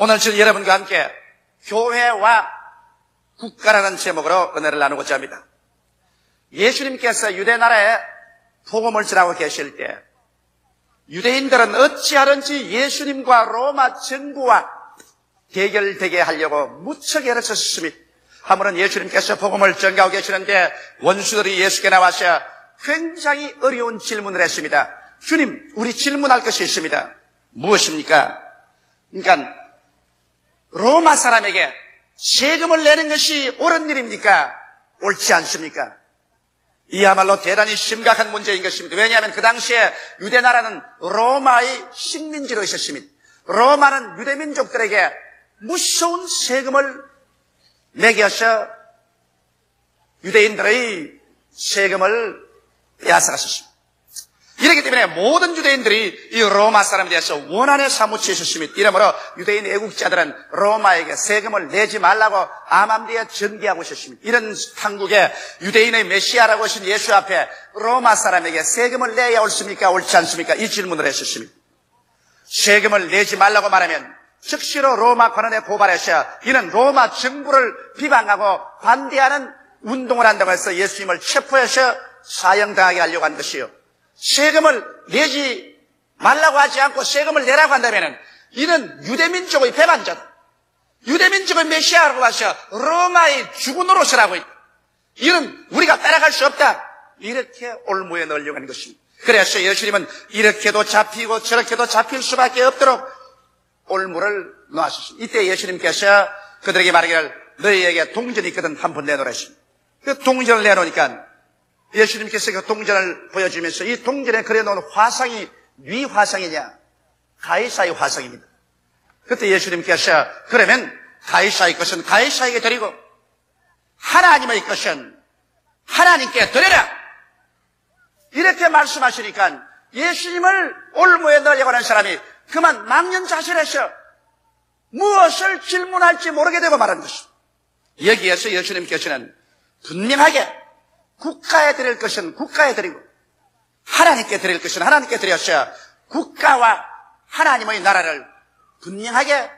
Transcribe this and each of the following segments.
오늘 저는 여러분과 함께 교회와 국가라는 제목으로 은혜를 나누고자 합니다. 예수님께서 유대 나라에 복음을 전하고 계실 때 유대인들은 어찌하든지 예수님과 로마 정부와 대결되게 하려고 무척 애를 썼습니다. 한 번은 예수님께서 복음을 전가하고 계시는데 원수들이 예수께 나와서 굉장히 어려운 질문을 했습니다. 주님, 우리 질문할 것이 있습니다. 무엇입니까? 그러니까 로마 사람에게 세금을 내는 것이 옳은 일입니까? 옳지 않습니까? 이야말로 대단히 심각한 문제인 것입니다. 왜냐하면 그 당시에 유대 나라는 로마의 식민지로 있었습니다. 로마는 유대 민족들에게 무서운 세금을 매겨서 유대인들의 세금을 빼앗아갔었습니다. 이렇기 때문에 모든 유대인들이 이 로마 사람에 대해서 원한에 사무치에 있었습니다. 이러므로 유대인 애국자들은 로마에게 세금을 내지 말라고 암암리에 전기하고 있었습니다. 이런 한국에 유대인의 메시아라고 하신 예수 앞에 로마 사람에게 세금을 내야 옳습니까? 옳지 않습니까? 이 질문을 했었습니다. 세금을 내지 말라고 말하면 즉시로 로마 관원에 고발해서 이는 로마 정부를 비방하고 반대하는 운동을 한다고 해서 예수님을 체포해서 사형당하게 하려고 한 것이요. 세금을 내지 말라고 하지 않고 세금을 내라고 한다면 이는 유대민족의 배반자다. 유대민족의 메시아라고 하셔 로마의 죽은 노릇을 하고 있다. 이는 우리가 따라갈 수 없다. 이렇게 올무에 넣으려고 하는 것입니다. 그래서 예수님은 이렇게도 잡히고 저렇게도 잡힐 수밖에 없도록 올무를 놓았습니다. 이때 예수님께서 그들에게 말하기를 너희에게 동전이 있거든 한번 내놓으라 했습니다. 그 동전을 내놓으니까 예수님께서 그 동전을 보여주면서 이 동전에 그려놓은 화상이 네 화상이냐? 가이사의 화상입니다. 그때 예수님께서 그러면 가이사의 것은 가이사에게 드리고 하나님의 것은 하나님께 드려라. 이렇게 말씀하시니까 예수님을 올무에 넣으려고 하는 사람이 그만 망연자실해서 무엇을 질문할지 모르게 되고 말하는 것입니다. 여기에서 예수님께서는 분명하게 국가에 드릴 것은 국가에 드리고 하나님께 드릴 것은 하나님께 드려서 국가와 하나님의 나라를 분명하게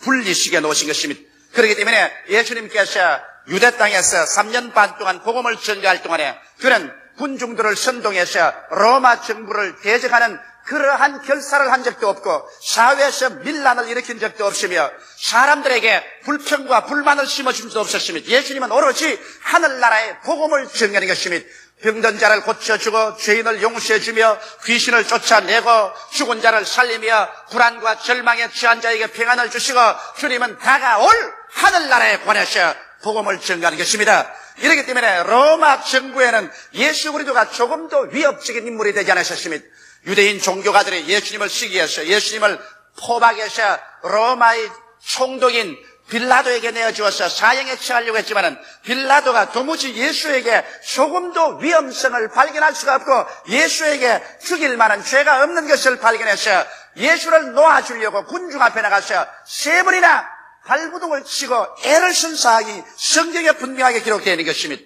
분리시켜 놓으신 것입니다. 그렇기 때문에 예수님께서 유대 땅에서 3년 반 동안 복음을 전가할 동안에 그런 군중들을 선동해서 로마 정부를 대적하는 그러한 결사를 한 적도 없고 사회에서 밀란을 일으킨 적도 없으며 사람들에게 불평과 불만을 심어준 적도 없었습니다. 예수님은 오로지 하늘나라의 복음을 전하는 것입니다. 병든 자를 고쳐주고 죄인을 용서해주며 귀신을 쫓아내고 죽은 자를 살리며 불안과 절망에 처한 자에게 평안을 주시고 주님은 다가올 하늘나라에 관해서 복음을 전하는 것입니다. 이렇기 때문에 로마 정부에는 예수 그리스도가 조금도 위협적인 인물이 되지 않으셨습니다. 유대인 종교가들이 예수님을 시기해서 예수님을 포박해서 로마의 총독인 빌라도에게 내어주어서 사형에 처하려고 했지만은 빌라도가 도무지 예수에게 조금도 위험성을 발견할 수가 없고 예수에게 죽일 만한 죄가 없는 것을 발견해서 예수를 놓아주려고 군중 앞에 나가서 3번이나 발부둥을 치고 애를 쓴 사항이 성경에 분명하게 기록되어 있는 것입니다.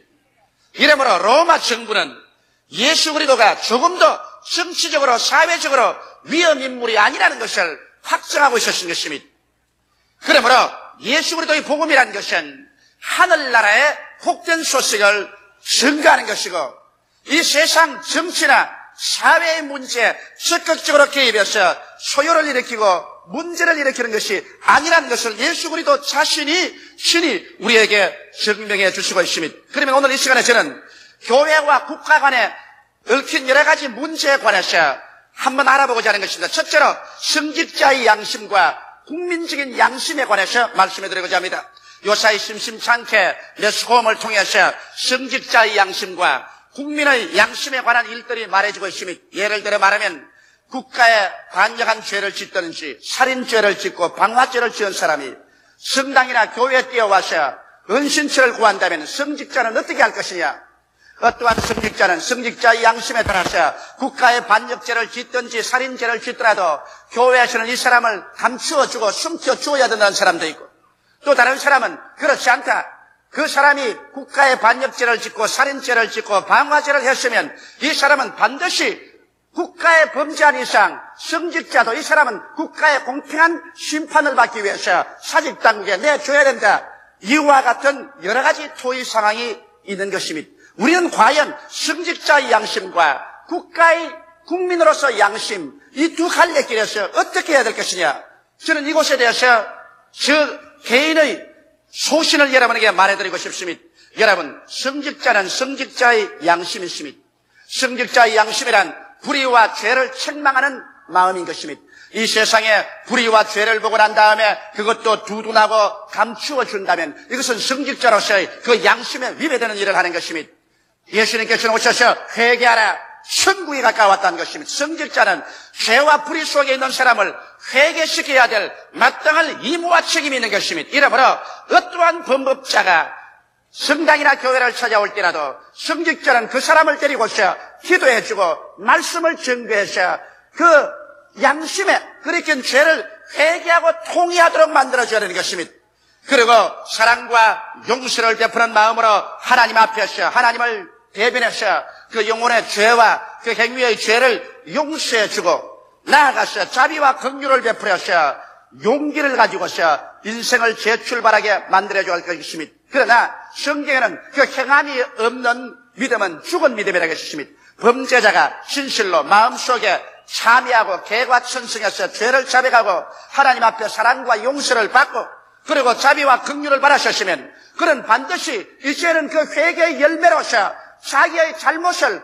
이러므로 로마 정부는 예수 그리스도가 조금도 정치적으로 사회적으로 위험 인물이 아니라는 것을 확정하고 있었던 것입니다. 그러므로 예수 그리스도의 복음이라는 것은 하늘나라의 복된 소식을 전가하는 것이고 이 세상 정치나 사회의 문제에 적극적으로 개입해서 소요를 일으키고 문제를 일으키는 것이 아니라는 것을 예수 그리스도 자신이 친히 우리에게 증명해 주시고 있습니다. 그러면 오늘 이 시간에 저는 교회와 국가 간에 얽힌 여러 가지 문제에 관해서 한번 알아보고자 하는 것입니다. 첫째로 성직자의 양심과 국민적인 양심에 관해서 말씀해 드리고자 합니다. 요사이 심심찮게 메스홈을 통해서 성직자의 양심과 국민의 양심에 관한 일들이 말해지고 있습니다. 예를 들어 말하면 국가에 반역한 죄를 짓든지 살인죄를 짓고 방화죄를 지은 사람이 성당이나 교회에 뛰어와서 은신처를 구한다면 성직자는 어떻게 할 것이냐? 어떠한 성직자는 성직자의 양심에 따라서 국가의 반역죄를 짓든지 살인죄를 짓더라도 교회에서는 이 사람을 감추어주고 숨겨주어야 된다는 사람도 있고 또 다른 사람은 그렇지 않다. 그 사람이 국가의 반역죄를 짓고 살인죄를 짓고 방화죄를 했으면 이 사람은 반드시 국가에 범죄한 이상 성직자도 이 사람은 국가의 공평한 심판을 받기 위해서 사직당국에 내줘야 된다. 이와 같은 여러 가지 토의 상황이 있는 것입니다. 우리는 과연 성직자의 양심과 국가의 국민으로서 양심, 이 두 갈래길에서 어떻게 해야 될 것이냐. 저는 이곳에 대해서 저 개인의 소신을 여러분에게 말해드리고 싶습니다. 여러분, 성직자는 성직자의 양심이 있습니다. 성직자의 양심이란 불의와 죄를 책망하는 마음인 것입니다. 이 세상에 불의와 죄를 보고 난 다음에 그것도 두둔하고 감추어 준다면 이것은 성직자로서의 그 양심에 위배되는 일을 하는 것입니다. 예수님께서는 오셔서 회개하라, 천국이 가까웠다는 것입니다. 성직자는 죄와 불의 속에 있는 사람을 회개시켜야 될 마땅한 의무와 책임이 있는 것입니다. 이러므로 어떠한 범법자가 성당이나 교회를 찾아올 때라도 성직자는 그 사람을 데리고서 기도해주고 말씀을 전개해서 그 양심에 그렇게 죄를 회개하고 통회하도록 만들어줘야 되는 것입니다. 그리고 사랑과 용서를 베푸는 마음으로 하나님 앞에서 하나님을 대변해서 그 영혼의 죄와 그 행위의 죄를 용서해주고 나아가서 자비와 긍휼을 베풀어서 용기를 가지고서 인생을 재출발하게 만들어줘야 할 것입니다. 그러나 성경에는 그 행함이 없는 믿음은 죽은 믿음이라고 했습니다. 범죄자가 진실로 마음속에 참여하고 개과천성해서 죄를 자백하고 하나님 앞에 사랑과 용서를 받고 그리고 자비와 긍휼을 바라셨으면 그는 반드시 이제는 그 회개의 열매로서 자기의 잘못을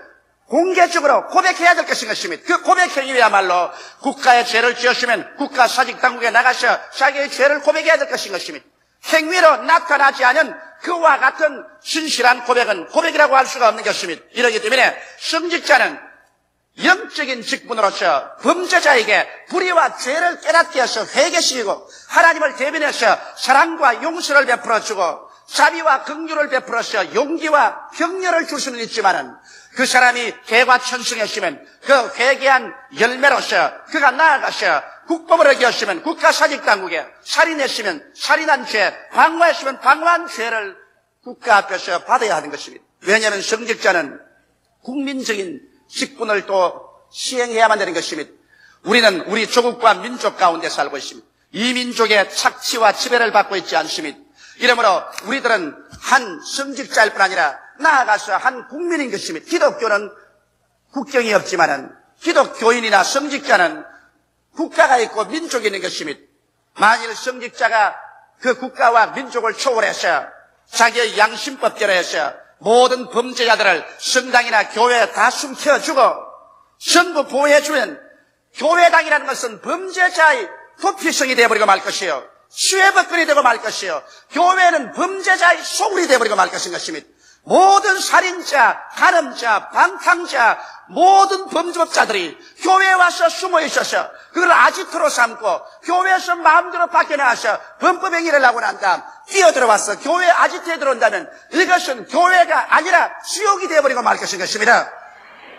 공개적으로 고백해야 될 것입니다. 그 고백 행위야말로 국가의 죄를 지었으면 국가 사직당국에 나가서 자기의 죄를 고백해야 될 것입니다. 행위로 나타나지 않은 그와 같은 진실한 고백은 고백이라고 할 수가 없는 것입니다. 이러기 때문에 성직자는 영적인 직분으로서 범죄자에게 불의와 죄를 깨닫게 해서 회개시키고 하나님을 대변해서 사랑과 용서를 베풀어주고 자비와 긍휼을 베풀어서 용기와 격려를 줄 수는 있지만은 그 사람이 개과천성했으면 그 회개한 열매로서 그가 나아가서 국법을 어겼으면 국가사직당국에 살인했으면 살인한 죄, 방화했으면 방화한 죄를 국가 앞에서 받아야 하는 것입니다. 왜냐하면 성직자는 국민적인 직분을 또 시행해야만 되는 것입니다. 우리는 우리 조국과 민족 가운데 살고 있습니다. 이 민족의 착취와 지배를 받고 있지 않습니다. 이러므로 우리들은 한 성직자일 뿐 아니라 나아가서 한 국민인 것입니다. 기독교는 국경이 없지만은 기독교인이나 성직자는 국가가 있고 민족이 있는 것입니다. 만일 성직자가 그 국가와 민족을 초월해서 자기의 양심법대로 해서 모든 범죄자들을 성당이나 교회에 다 숨겨주고 전부 보호해주면 교회당이라는 것은 범죄자의 도피성이 되어버리고 말 것이요. 수혜법권이 되고 말 것이요. 교회는 범죄자의 소굴이 되어버리고 말 것인 것입니다. 모든 살인자, 간음자, 방탕자, 모든 범죄자들이 교회에 와서 숨어 있어서 그걸 아지트로 삼고 교회에서 마음대로 밖에나와서 범법행위를 하고 난 다음 뛰어들어와서 교회 아지트에 들어온다면 이것은 교회가 아니라 지옥이 되어버리고 말 것인 것입니다.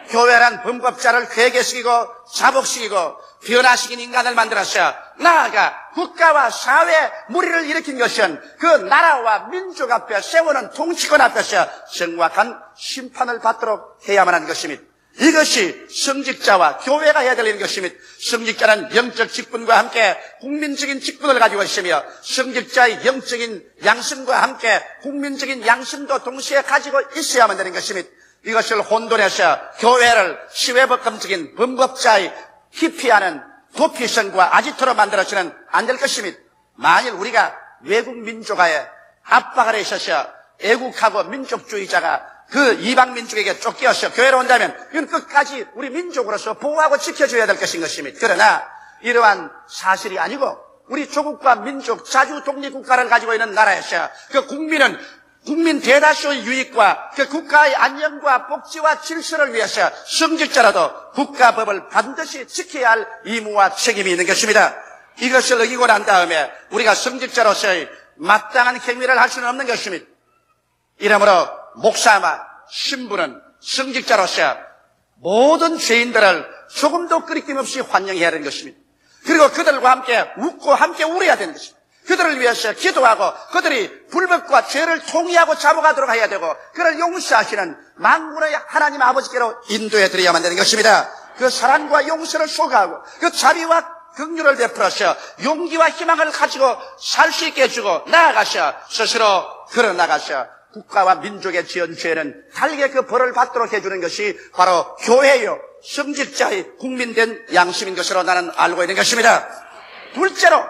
교회란 범법자를 회개시키고 자복시키고 변화시킨 인간을 만들어서 나아가 국가와 사회 무리를 일으킨 것은 그 나라와 민족 앞에 세우는 통치권 앞에서 정확한 심판을 받도록 해야만 하는 것입니다. 이것이 성직자와 교회가 해야 될 것입니다. 성직자는 영적 직분과 함께 국민적인 직분을 가지고 있으며 성직자의 영적인 양심과 함께 국민적인 양심도 동시에 가지고 있어야만 되는 것입니다. 이것을 혼돈해서 교회를 시외법금적인 범법자의 기피하는 도피성과 아지트로 만들어서는 안 될 것입니다. 만일 우리가 외국 민족화에 압박 아래 있어서 애국하고 민족주의자가 그 이방 민족에게 쫓겨서 교회로 온다면 이건 끝까지 우리 민족으로서 보호하고 지켜줘야 될 것인 것입니다. 그러나 이러한 사실이 아니고 우리 조국과 민족 자주 독립국가를 가지고 있는 나라에서 그 국민은 국민 대다수의 유익과 그 국가의 안녕과 복지와 질서를 위해서 성직자라도 국가법을 반드시 지켜야 할 의무와 책임이 있는 것입니다. 이것을 어기고 난 다음에 우리가 성직자로서의 마땅한 행위를 할 수는 없는 것입니다. 이러므로 목사와 신부는 성직자로서 모든 죄인들을 조금도 끄리낌 없이 환영해야 하는 것입니다. 그리고 그들과 함께 웃고 함께 울어야 되는 것입니다. 그들을 위해서 기도하고 그들이 불법과 죄를 통회하고 잡아가도록 해야 되고 그를 용서하시는 만군의 하나님 아버지께로 인도해 드려야만 되는 것입니다. 그 사랑과 용서를 소가하고 그 자비와 긍휼을 베풀어서 용기와 희망을 가지고 살 수 있게 해주고 나아가셔 스스로 걸어나가셔 국가와 민족의 지은 죄는 달게 그 벌을 받도록 해주는 것이 바로 교회요 성직자의 국민된 양심인 것으로 나는 알고 있는 것입니다. 둘째로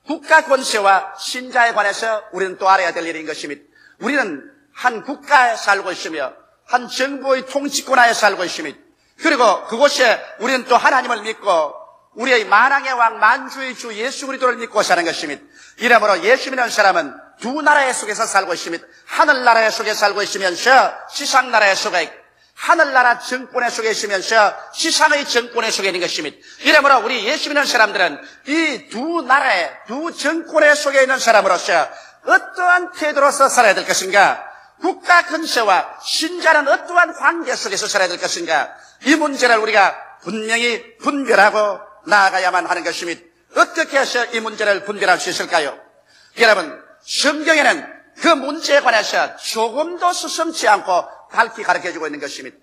국가 권세와 신자에 관해서 우리는 또 알아야 될 일인 것입니다. 우리는 한 국가에 살고 있으며 한 정부의 통치권 하에 살고 있습니다. 그리고 그곳에 우리는 또 하나님을 믿고 우리의 만왕의 왕 만주의 주 예수 그리스도를 믿고 사는 것입니다. 이러므로 예수 믿는 사람은 두 나라의 속에서 살고 있습니다. 하늘나라의 속에 살고 있으면서 지상나라의 속에 하늘나라 정권의 속에 있으면서 지상의 정권의 속에 있는 것입니다. 이러므로 우리 예수 믿는 사람들은 이 두 나라의 두 정권의 속에 있는 사람으로서 어떠한 태도로서 살아야 될 것인가? 국가 근세와 신자는 어떠한 관계 속에서 살아야 될 것인가? 이 문제를 우리가 분명히 분별하고 나아가야만 하는 것입니다. 어떻게 해서 이 문제를 분별할 수 있을까요? 여러분, 성경에는 그 문제에 관해서 조금도 수성치 않고 밝히 가르쳐주고 있는 것입니다.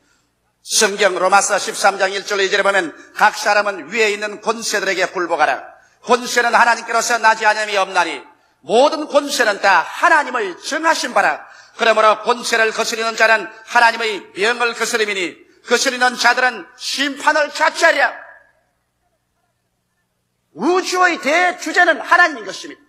성경 로마서 13장 1절 2절에 보면 각 사람은 위에 있는 권세들에게 굴복하라. 권세는 하나님께로서 나지 않음이 없나니 모든 권세는 다 하나님의 정하신 바라. 그러므로 권세를 거스리는 자는 하나님의 명을 거스림이니 거스리는 자들은 심판을 자초하리라. 우주의 대주제는 하나님인 것입니다.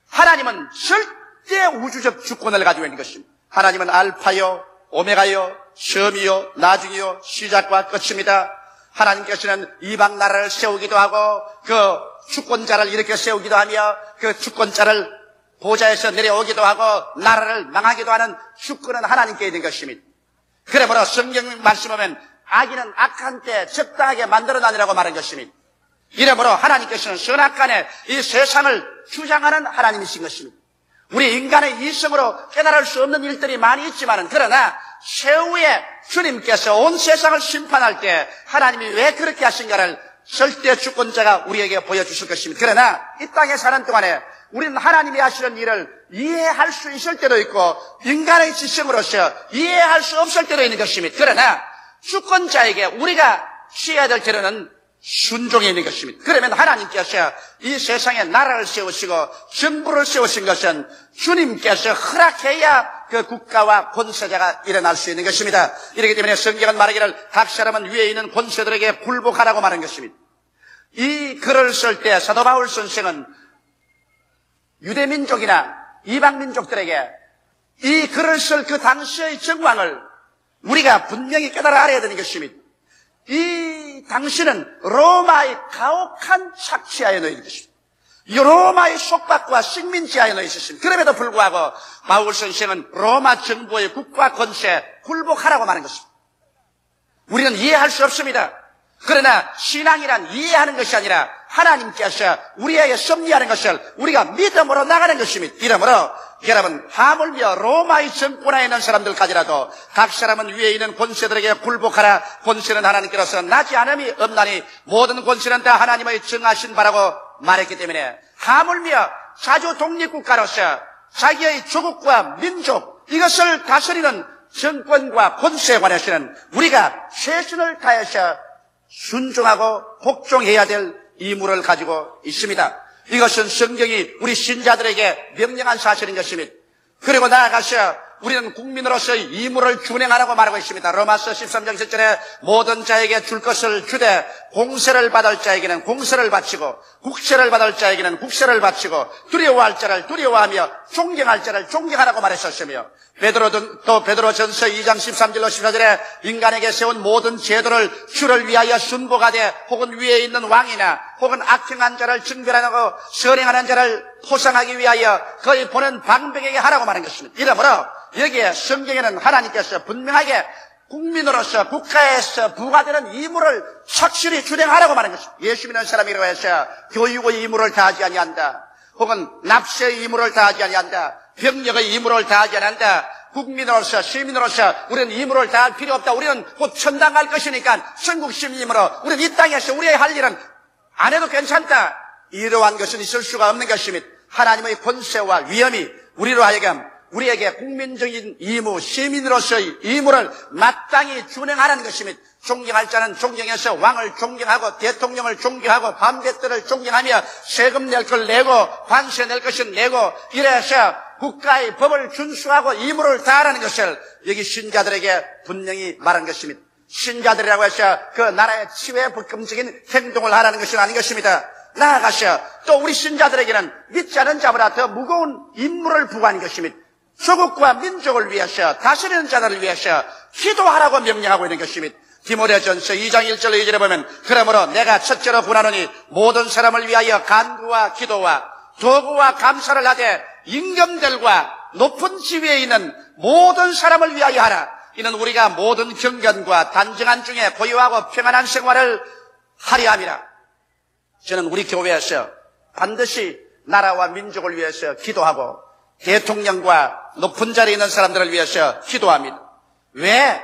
하나님은 절대 우주적 주권을 가지고 있는 것입니다. 하나님은 알파요 오메가요 처음이요 나중이요 시작과 끝입니다. 하나님께서는 이방 나라를 세우기도 하고 그 주권자를 일으켜 세우기도 하며 그 주권자를 보좌에서 내려오기도 하고 나라를 망하기도 하는 주권은 하나님께 있는 것입니다. 그러므로 성경 말씀하면 악인은 악한 때 적당하게 만들어다니라고 말한 것입니다. 이러므로 하나님께서는 선악간에 이 세상을 주장하는 하나님이신 것입니다. 우리 인간의 이성으로 깨달을 수 없는 일들이 많이 있지만 그러나 최후에 주님께서 온 세상을 심판할 때 하나님이 왜 그렇게 하신가를 절대 주권자가 우리에게 보여주실 것입니다. 그러나 이 땅에 사는 동안에 우리는 하나님이 하시는 일을 이해할 수 있을 때도 있고 인간의 지성으로서 이해할 수 없을 때도 있는 것입니다. 그러나 주권자에게 우리가 취해야 될 때로는 순종이 있는 것입니다. 그러면 하나님께서 이 세상에 나라를 세우시고 정부를 세우신 것은 주님께서 허락해야 그 국가와 권세자가 일어날 수 있는 것입니다. 이렇기 때문에 성경은 말하기를 각 사람은 위에 있는 권세들에게 굴복하라고 말한 것입니다. 이 글을 쓸 때 사도 바울 선생은 유대민족이나 이방민족들에게 이 글을 쓸 그 당시의 정황을 우리가 분명히 깨달아 알아야 되는 것입니다. 이 당신은 로마의 가혹한 착취하에 놓인 것입니다. 이 로마의 속박과 식민지하에 놓여 있었습니다. 그럼에도 불구하고 바울 선생은 로마 정부의 국가 권세에 굴복하라고 말한 것입니다. 우리는 이해할 수 없습니다. 그러나 신앙이란 이해하는 것이 아니라 하나님께서 우리에게 섭리하는 것을 우리가 믿음으로 나가는 것입니다. 이러므로 여러분 하물며 로마의 정권하에 있는 사람들까지라도 각 사람은 위에 있는 권세들에게 굴복하라. 권세는 하나님께로서 나지 않음이 없나니 모든 권세는 다 하나님의 정하신 바라고 말했기 때문에 하물며 자주 독립국가로서 자기의 조국과 민족 이것을 다스리는 정권과 권세에 관해서는 우리가 최선을 다해서 순종하고 복종해야 될 의무를 가지고 있습니다. 이것은 성경이 우리 신자들에게 명령한 사실인 것입니다. 그리고 나아가서 우리는 국민으로서의 의무를 준행하라고 말하고 있습니다. 로마서 13장 7절에 모든 자에게 줄 것을 주되 공세를 받을 자에게는 공세를 바치고 국세를 받을 자에게는 국세를 바치고 두려워할 자를 두려워하며 존경할 자를 존경하라고 말했었으며 베드로전서 2장 13절로 14절에 인간에게 세운 모든 제도를 주를 위하여 순복하되 혹은 위에 있는 왕이나 혹은 악행한 자를 증별하고 선행하는 자를 포상하기 위하여 그의 보낸 방백에게 하라고 말한 것입니다. 이러므로 여기에 성경에는 하나님께서 분명하게 국민으로서 국가에서 부과되는 의무를 확실히 준행하라고 말한 것입니다. 예수 믿는 사람이라고 해서 교육의 의무를 다하지 아니한다. 혹은 납세의 의무를 다하지 아니한다. 병력의 의무를 다하지 않는다. 국민으로서 시민으로서 우리는 의무를 다할 필요 없다. 우리는 곧 천당 갈 것이니까 천국 시민이므로 우리는 이 땅에서 우리의 할 일은 안 해도 괜찮다. 이러한 것은 있을 수가 없는 것입니다. 하나님의 권세와 위엄이 우리로 하여금 우리에게 국민적인 의무, 시민으로서의 의무를 마땅히 준행하라는 것입니다. 존경할 자는 존경해서 왕을 존경하고 대통령을 존경하고 반대들을 존경하며 세금 낼 걸 내고 관세 낼 것은 내고 이래서 국가의 법을 준수하고義務를 다하라는 것을 여기 신자들에게 분명히 말한 것입니다. 신자들이라고 해서 그 나라의 치외불금적인 행동을 하라는 것은 아닌 것입니다. 나아가서 또 우리 신자들에게는 믿지 않은 자보다 더 무거운 임무를 부과하는 것입니다. 조국과 민족을 위해서 다스리는 자들을 위해서 기도하라고 명령하고 있는 것입니다. 디모데전서 2장 1절 2절에 보면 그러므로 내가 첫째로 권하노니 모든 사람을 위하여 간구와 기도와 도구와 감사를 하되 임금들과 높은 지위에 있는 모든 사람을 위하여 하라. 이는 우리가 모든 경건과 단정한 중에 고요하고 평안한 생활을 하려 함이라. 저는 우리 교회에서 반드시 나라와 민족을 위해서 기도하고 대통령과 높은 자리에 있는 사람들을 위해서 기도합니다. 왜?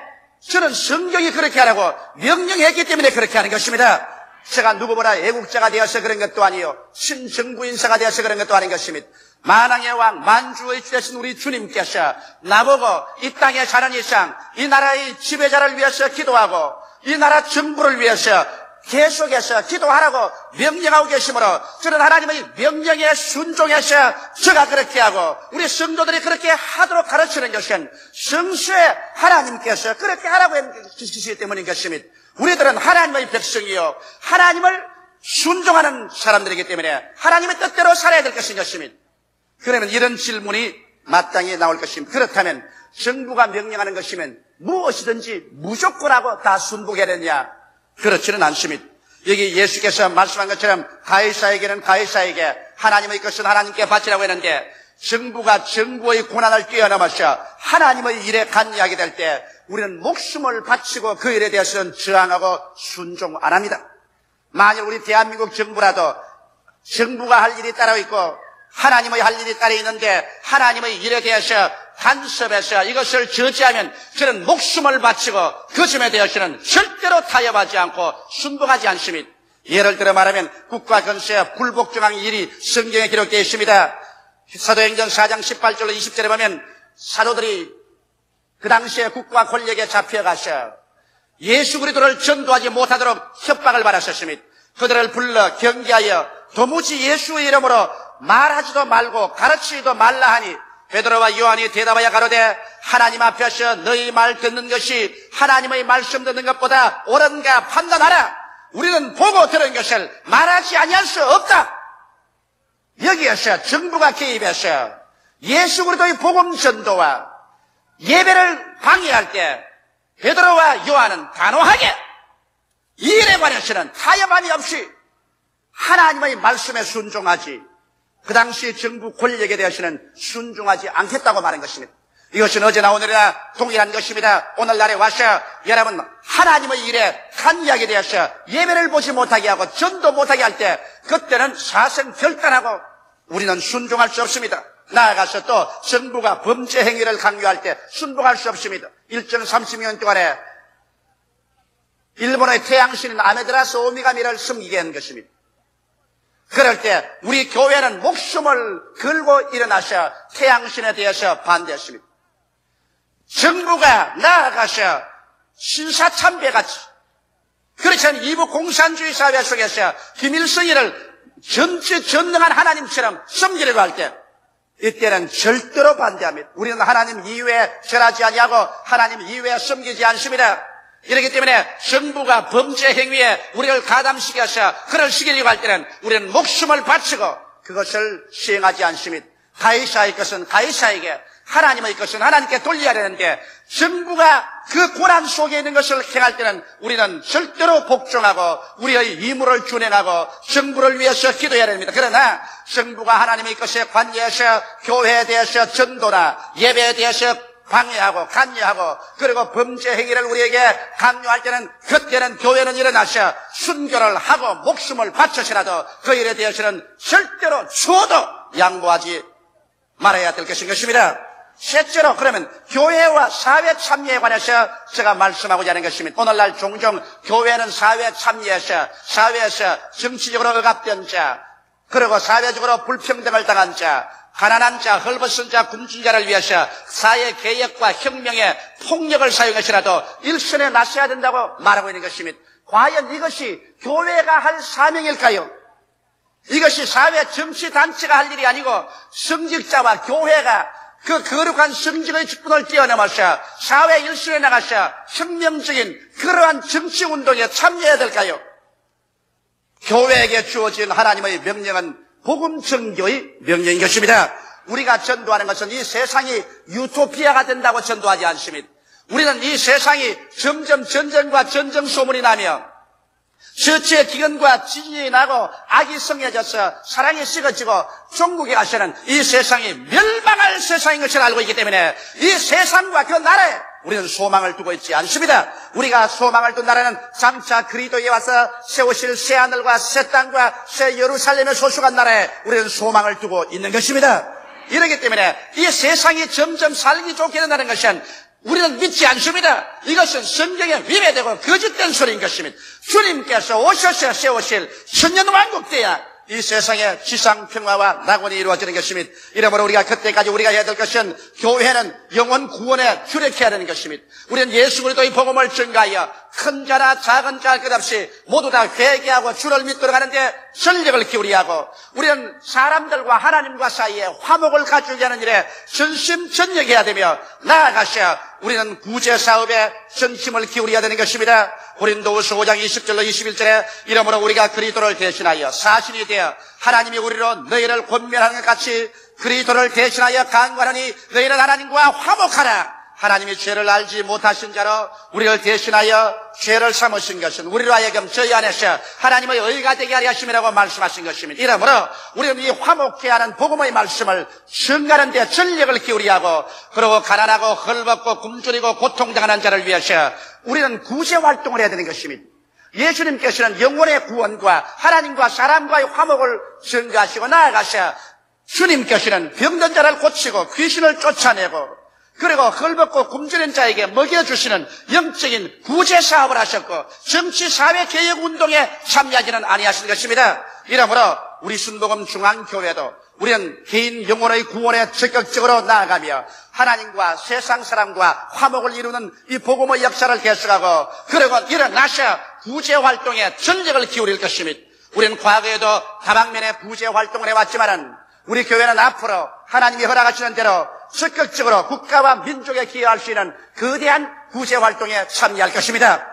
저는 성경이 그렇게 하라고 명령했기 때문에 그렇게 하는 것입니다. 제가 누구보다 애국자가 되어서 그런 것도 아니요 신정부 인사가 되어서 그런 것도 아닌 것입니다. 만왕의 왕 만주의 주 되신 우리 주님께서 나보고 이 땅에 사는 이상 이 나라의 지배자를 위해서 기도하고 이 나라 정부를 위해서 계속해서 기도하라고 명령하고 계시므로 저는 하나님의 명령에 순종해서 제가 그렇게 하고 우리 성도들이 그렇게 하도록 가르치는 것은 성수의 하나님께서 그렇게 하라고 해주시기 때문인 것입니다. 우리들은 하나님의 백성이요 하나님을 순종하는 사람들이기 때문에 하나님의 뜻대로 살아야 될 것인 것입니다. 그러면 이런 질문이 마땅히 나올 것입니다. 그렇다면 정부가 명령하는 것이면 무엇이든지 무조건하고 다 순복해야 되느냐? 그렇지는 않습니다. 여기 예수께서 말씀한 것처럼 가이사에게는 가이사에게 하나님의 것은 하나님께 바치라고 했는데 정부가 정부의 고난을 뛰어넘어서 하나님의 일에 관여하게 될 때 우리는 목숨을 바치고 그 일에 대해서는 저항하고 순종 안 합니다. 만일 우리 대한민국 정부라도 정부가 할 일이 따로 있고 하나님의 할 일이 따로 있는데 하나님의 일에 대해서 간섭해서 이것을 저지하면 저는 목숨을 바치고 그 점에 대해서는 절대로 타협하지 않고 순종하지 않습니다. 예를 들어 말하면 국가 건설에 불복종한 일이 성경에 기록되어 있습니다. 사도행전 4장 18절로 20절에 보면 사도들이 그 당시에 국가 권력에 잡혀가서 예수 그리스도를 전도하지 못하도록 협박을 받았었습니다. 그들을 불러 경계하여 도무지 예수의 이름으로 말하지도 말고 가르치지도 말라 하니 베드로와 요한이 대답하여 가로되 하나님 앞에서 너희 말 듣는 것이 하나님의 말씀 듣는 것보다 옳은가 판단하라. 우리는 보고 들은 것을 말하지 아니할 수 없다. 여기에서 정부가 개입해서 예수 그리스도의 복음 전도와 예배를 방해할 때 베드로와 요한은 단호하게 이 일에 관해서는 타협함이 없이 하나님의 말씀에 순종하지 그 당시 정부 권력에 대해서는 순종하지 않겠다고 말한 것입니다. 이것은 어제나 오늘이나 동일한 것입니다. 오늘날에 와서 여러분 하나님의 일에 관여하게 되어서 예배를 보지 못하게 하고 전도 못하게 할 때 그때는 사생결단하고 우리는 순종할 수 없습니다. 나아가서 또 정부가 범죄 행위를 강요할 때 순종할 수 없습니다. 일정 30년 동안에 일본의 태양신인 아메데라스 오미가미를 섬기게 한 것입니다. 그럴 때 우리 교회는 목숨을 걸고 일어나서 태양신에 대해서 반대했습니다. 정부가 나아가서 신사참배같이 그렇지 않은 이부 공산주의 사회 속에서 김일성이를 전능한 하나님처럼 섬기려고 할 때 이때는 절대로 반대합니다. 우리는 하나님 이외에 절하지 아니하고 하나님 이외에 섬기지 않습니다. 이렇기 때문에 정부가 범죄 행위에 우리를 가담시켜서 그를 시키려고 할 때는 우리는 목숨을 바치고 그것을 시행하지 않습니다. 가이사의 것은 가이사에게 하나님의 것은 하나님께 돌려야 되는데 정부가 그 고난 속에 있는 것을 행할 때는 우리는 절대로 복종하고 우리의義務를 준행하고 정부를 위해서 기도해야 됩니다. 그러나 정부가 하나님의 것에 관여해서 교회에 대해서 전도나 예배에 대해서 방해하고 간여하고 그리고 범죄 행위를 우리에게 강요할 때는 그때는 교회는 일어나서 순교를 하고 목숨을 바쳐서라도 그 일에 대해서는 절대로 추호도 양보하지 말아야 될 것입니다. 셋째로 그러면 교회와 사회 참여에 관해서 제가 말씀하고자 하는 것입니다. 오늘날 종종 교회는 사회 참여에서 사회에서 정치적으로 억압된 자 그리고 사회적으로 불평등을 당한 자 가난한 자, 헐벗은 자, 굶준 자를 위해서 사회 개혁과 혁명의 폭력을 사용해서라도 일선에 나서야 된다고 말하고 있는 것입니다. 과연 이것이 교회가 할 사명일까요? 이것이 사회 정치단체가 할 일이 아니고 성직자와 교회가 그 거룩한 성직의 직분을 뛰어넘어서 사회 일선에 나가서 혁명적인 그러한 정치운동에 참여해야 될까요? 교회에게 주어진 하나님의 명령은 복음 전교의 명령인 것입니다. 우리가 전도하는 것은 이 세상이 유토피아가 된다고 전도하지 않습니다. 우리는 이 세상이 점점 전쟁과 전쟁 소문이 나며 저치의 기근과 지진이 나고 악이 성해져서 사랑이 식어지고 종국에 가서는 이 세상이 멸망할 세상인 것을 알고 있기 때문에 이 세상과 그 나라에 우리는 소망을 두고 있지 않습니다. 우리가 소망을 둔 나라는 장차 그리스도에 와서 세우실 새 하늘과 새 땅과 새 예루살렘에 소속한 나라에 우리는 소망을 두고 있는 것입니다. 이렇기 때문에 이 세상이 점점 살기 좋게 된다는 것은 우리는 믿지 않습니다. 이것은 성경에 위배되고 거짓된 소리인 것입니다. 주님께서 오셔서 세우실 천년왕국 때야 이 세상의 지상평화와 낙원이 이루어지는 것입니다. 이러므로 우리가 그때까지 우리가 해야 될 것은 교회는 영혼 구원에 주력해야 되는 것입니다. 우리는 예수 그리스도의 복음을 전가하여 큰 자나 작은 자 할 것 없이 모두 다 회개하고 주를 믿도록 하는데 전력을 기울여야 하고 우리는 사람들과 하나님과 사이에 화목을 갖추게 하는 일에 전심전력해야 되며 나아가서 우리는 구제사업에 전심을 기울여야 되는 것입니다. 고린도후서 5장 20절로 21절에 이러므로 우리가 그리스도를 대신하여 사신이 되어 하나님이 우리로 너희를 권면하는 것 같이 그리스도를 대신하여 간구하니 너희는 하나님과 화목하라. 하나님이 죄를 알지 못하신 자로 우리를 대신하여 죄를 삼으신 것은 우리로 하여금 저희 안에서 하나님의 의가 되게 하려 하심이라고 말씀하신 것입니다. 이러므로 우리는 이 화목케 하는 복음의 말씀을 증가하는 데 전력을 기울여야 하고 그리고 가난하고 헐벗고 굶주리고 고통당하는 자를 위해서 우리는 구제활동을 해야 되는 것입니다. 예수님께서는 영혼의 구원과 하나님과 사람과의 화목을 증가하시고 나아가셔 주님께서는 병든 자를 고치고 귀신을 쫓아내고 그리고 헐벗고 굶주린 자에게 먹여주시는 영적인 구제사업을 하셨고 정치사회개혁운동에 참여하지는 아니하신 것입니다. 이러므로 우리 순복음 중앙교회도 우리는 개인 영혼의 구원에 적극적으로 나아가며 하나님과 세상 사람과 화목을 이루는 이 복음의 역사를 계속하고 그리고 일어나셔 구제활동에 전력을 기울일 것입니다. 우리는 과거에도 다방면에 구제활동을 해왔지만은 우리 교회는 앞으로 하나님이 허락하시는 대로 적극적으로 국가와 민족에 기여할 수 있는 거대한 구제활동에 참여할 것입니다.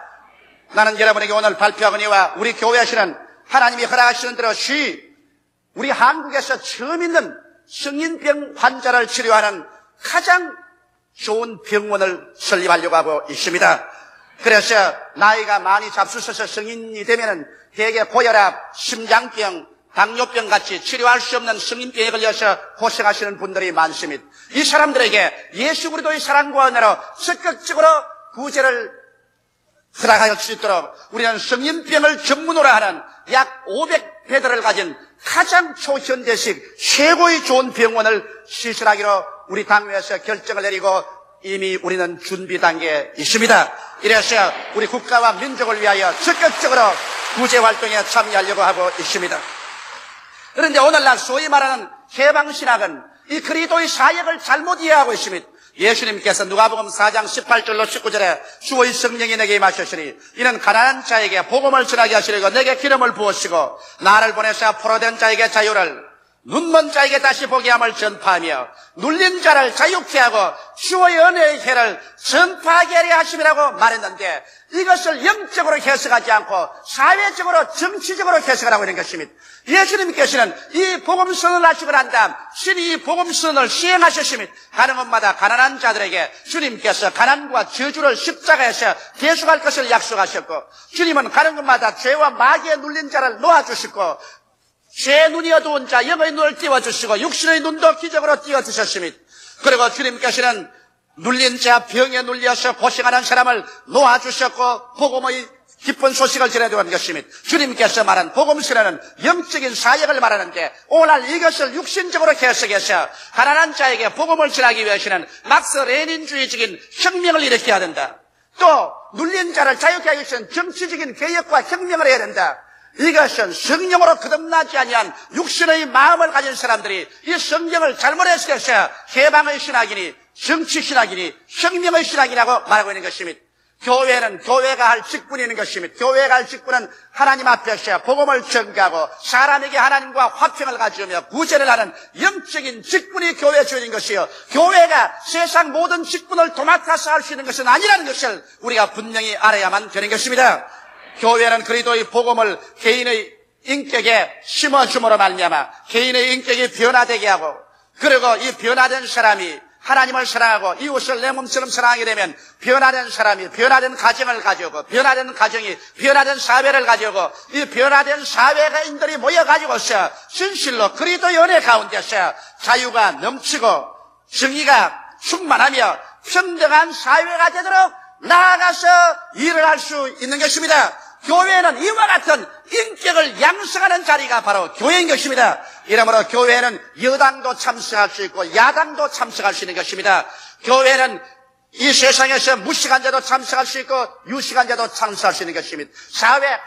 나는 여러분에게 오늘 발표하거니와 우리 교회에서는 하나님이 허락하시는 대로 우리 한국에서 처음 있는 성인병 환자를 치료하는 가장 좋은 병원을 설립하려고 하고 있습니다. 그래서 나이가 많이 잡수셔서 성인이 되면은 대개 고혈압, 심장병, 당뇨병 같이 치료할 수 없는 성인병에 걸려서 고생하시는 분들이 많습니다. 이 사람들에게 예수 그리스도의 사랑과 은혜로 적극적으로 구제를 허락할 수 있도록 우리는 성인병을 전문으로 하는 약 500베드를 가진 가장 초현대식 최고의 좋은 병원을 시설하기로 우리 당회에서 결정을 내리고 이미 우리는 준비 단계에 있습니다. 이래서 우리 국가와 민족을 위하여 적극적으로 구제활동에 참여하려고 하고 있습니다. 그런데 오늘날 소위 말하는 해방신학은 이 그리스도의 사역을 잘못 이해하고 있습니다. 예수님께서 누가복음 4장 18절로 19절에 주의 성령이 내게 임하셨으니 이는 가난한 자에게 복음을 전하게 하시려고 내게 기름을 부으시고 나를 보내사 포로된 자에게 자유를 눈먼 자에게 다시 보게 함을 전파하며 눌린 자를 자유케 하고 주의 은혜의 해를 전파하게 하려 하심이라고 말했는데 이것을 영적으로 해석하지 않고 사회적으로 정치적으로 해석을 하고 있는 것입니다. 예수님께서는 이 복음선언을 하시고 난 다음 신이 이 복음선언을 시행하셨습니다. 가는 곳마다 가난한 자들에게 주님께서 가난과 저주를 십자가에서 대속할 것을 약속하셨고 주님은 가는 곳마다 죄와 마귀에 눌린 자를 놓아주시고 죄의 눈이 어두운 자 영의 눈을 띄워주시고 육신의 눈도 기적으로 띄워주셨습니다. 그리고 주님께서는 눌린 자 병에 눌려서 고생하는 사람을 놓아주셨고 복음의 기쁜 소식을 전해드리는 것입니다. 주님께서 말한 복음서는 영적인 사역을 말하는데 오늘 이것을 육신적으로 해석해서 가난한 자에게 복음을 전하기 위해서는 막스 레닌주의적인 혁명을 일으켜야 된다. 또 눌린 자를 자유케 하기 위해서는 정치적인 개혁과 혁명을 해야 된다. 이것은 성령으로 거듭나지 아니한 육신의 마음을 가진 사람들이 이 성경을 잘못 해석해서 해방의 신학이니 정치 신학이니 혁명의 신학이라고 말하고 있는 것입니다. 교회는 교회가 할 직분이 있는 것입니다. 교회가 할 직분은 하나님 앞에서 복음을 전가하고 사람에게 하나님과 화평을 가지으며 구제를 하는 영적인 직분이 교회에 주어진 것이요, 교회가 세상 모든 직분을 도맡아서 할 수 있는 것은 아니라는 것을 우리가 분명히 알아야만 되는 것입니다. 교회는 그리스도의 복음을 개인의 인격에 심어줌으로 말미암아 개인의 인격이 변화되게 하고, 그리고 이 변화된 사람이 하나님을 사랑하고 이웃을 내 몸처럼 사랑하게 되면 변화된 사람이 변화된 가정을 가져오고, 변화된 가정이 변화된 사회를 가져오고, 이 변화된 사회가인들이 모여가지고서 진실로 그리스도의 은혜 가운데서 자유가 넘치고 정의가 충만하며 평등한 사회가 되도록 나아가서 일을 할 수 있는 것입니다. 교회는 이와 같은 인격을 양성하는 자리가 바로 교회인 것입니다. 이러므로 교회는 여당도 참석할 수 있고 야당도 참석할 수 있는 것입니다. 교회는 이 세상에서 무식한 자도 참석할 수 있고 유식한 자도 참석할 수 있는 것입니다. 사회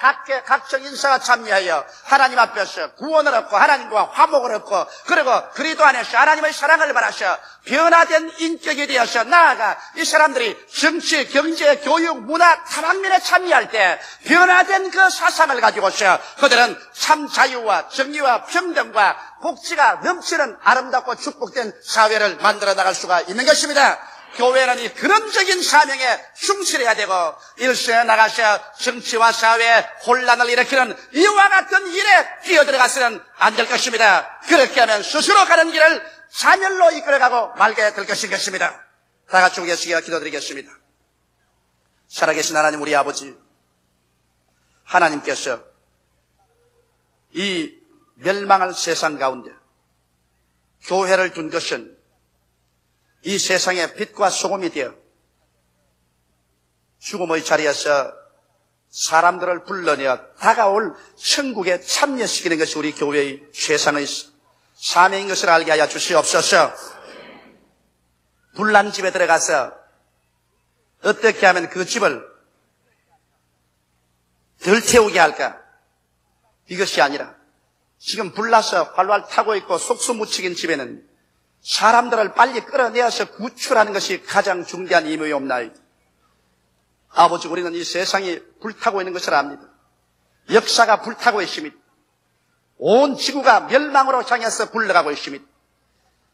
각종 인사가 참여하여 하나님 앞에서 구원을 얻고 하나님과 화목을 얻고, 그리고 그리스도 안에서 하나님의 사랑을 받아서 변화된 인격이 되어서 나아가 이 사람들이 정치, 경제, 교육, 문화 다방면에 참여할 때 변화된 그 사상을 가지고서 그들은 참 자유와 정의와 평등과 복지가 넘치는 아름답고 축복된 사회를 만들어 나갈 수가 있는 것입니다. 교회는 이 근원적인 사명에 충실해야 되고, 일생에 나가서 정치와 사회에 혼란을 일으키는 이와 같은 일에 뛰어들어가서는 안 될 것입니다. 그렇게 하면 스스로 가는 길을 사멸로 이끌어가고 말게 될 것입니다. 다 같이 우리 계시기와 기도드리겠습니다. 살아계신 하나님 우리 아버지, 하나님께서 이 멸망할 세상 가운데 교회를 둔 것은 이 세상의 빛과 소금이 되어 죽음의 자리에서 사람들을 불러내어 다가올 천국에 참여시키는 것이 우리 교회의 최상의 사명인 것을 알게 하여 주시옵소서. 불난 집에 들어가서 어떻게 하면 그 집을 덜 태우게 할까? 이것이 아니라 지금 불나서 활활 타고 있고 속수무책인 집에는 사람들을 빨리 끌어내어서 구출하는 것이 가장 중대한 임무이옵나이다. 아버지, 우리는 이 세상이 불타고 있는 것을 압니다. 역사가 불타고 있습니다. 온 지구가 멸망으로 향해서 굴러가고 있습니다.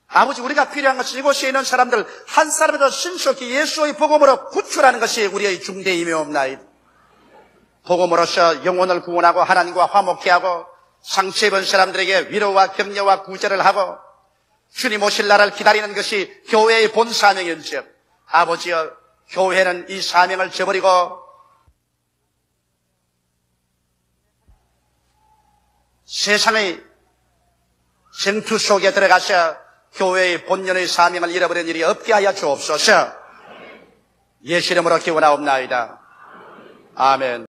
아버지, 우리가 필요한 것은 이곳에 있는 사람들 한 사람에도 신속히 예수의 복음으로 구출하는 것이 우리의 중대 임무이옵나이다. 복음으로서 영혼을 구원하고 하나님과 화목케 하고 상처 입은 사람들에게 위로와 격려와 구제를 하고 주님 오실 날을 기다리는 것이 교회의 본 사명인즉, 아버지여, 교회는 이 사명을 저버리고 세상의 생투 속에 들어가서 교회의 본연의 사명을 잃어버린 일이 없게 하여 주옵소서. 예수 이름으로 기원하옵나이다. 아멘.